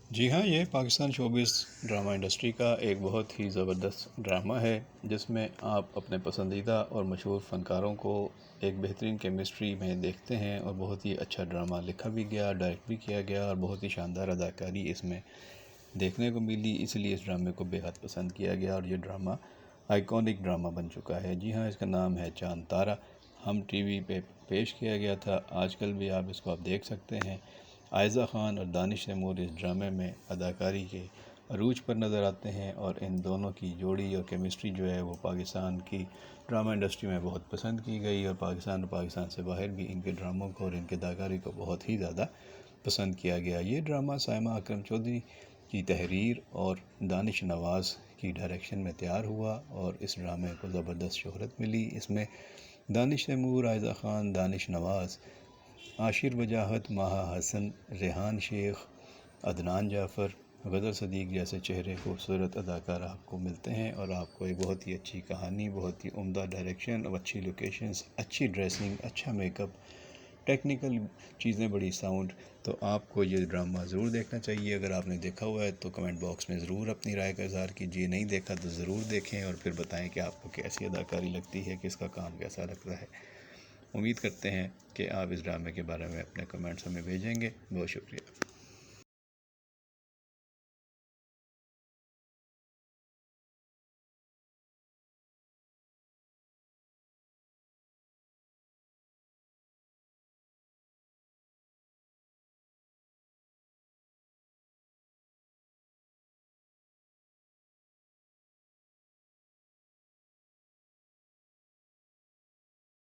جی ہاں، یہ Pakistan showbiz drama industry کا ایک بہت ہی زبردست ڈرامہ ہے، جس میں آپ اپنے پسندیدہ اور مشہور فنکاروں کو ایک بہترین کیمسٹری میں دیکھتے ہیں، اور بہت ہی اچھا ڈرامہ لکھا بھی گیا، ڈائریکٹ بھی کیا گیا، اور بہت ہی شاندار اداکاری اس میں دیکھنے کو ملی، اس لیے اس ڈرامے کو بے حد پسند کیا گیا، اور یہ ڈرامہ آئیکونک ڈرامہ بن چکا ہے۔ جی ہاں، اس کا نام ہے چاند تارا۔ ہم ٹی وی پہ پیش کیا گیا تھا، آج کل بھی آپ اس کو دیکھ سکتے ہیں۔ عائزہ خان اور دانش تیمور اس ڈرامے میں اداکاری کے عروج پر نظر آتے ہیں، اور ان دونوں کی جوڑی اور کیمسٹری جو ہے وہ پاکستان کی ڈرامہ انڈسٹری میں بہت پسند کی گئی، اور پاکستان سے باہر بھی ان کے ڈراموں کو اور ان کے اداکاری کو بہت ہی زیادہ پسند کیا گیا۔ یہ ڈرامہ سائمہ اکرم چودھری کی تحریر اور دانش نواز کی ڈائریکشن میں تیار ہوا، اور اس ڈرامے کو زبردست شہرت ملی۔ اس میں دانش تیمور، عائزہ خان، دانش نواز، عاشر وجاہت، ماہا حسن، ریحان شیخ، عدنان جعفر، غدر صدیق جیسے چہرے خوبصورت اداکار آپ کو ملتے ہیں، اور آپ کو ایک بہت ہی اچھی کہانی، بہت ہی عمدہ ڈائریکشن، اور اچھی لوکیشنز، اچھی ڈریسنگ، اچھا میک اپ، ٹیکنیکل چیزیں بڑی ساؤنڈ، تو آپ کو یہ ڈرامہ ضرور دیکھنا چاہیے۔ اگر آپ نے دیکھا ہوا ہے تو کمنٹ باکس میں ضرور اپنی رائے کا اظہار کیجیے، نہیں دیکھا تو ضرور دیکھیں، اور پھر بتائیں کہ آپ کو کیسی اداکاری لگتی ہے، کس کا کام کیسا لگتا ہے۔ امید کرتے ہیں کہ آپ اس ڈرامے کے بارے میں اپنے کمنٹس ہمیں بھیجیں گے۔ بہت شکریہ۔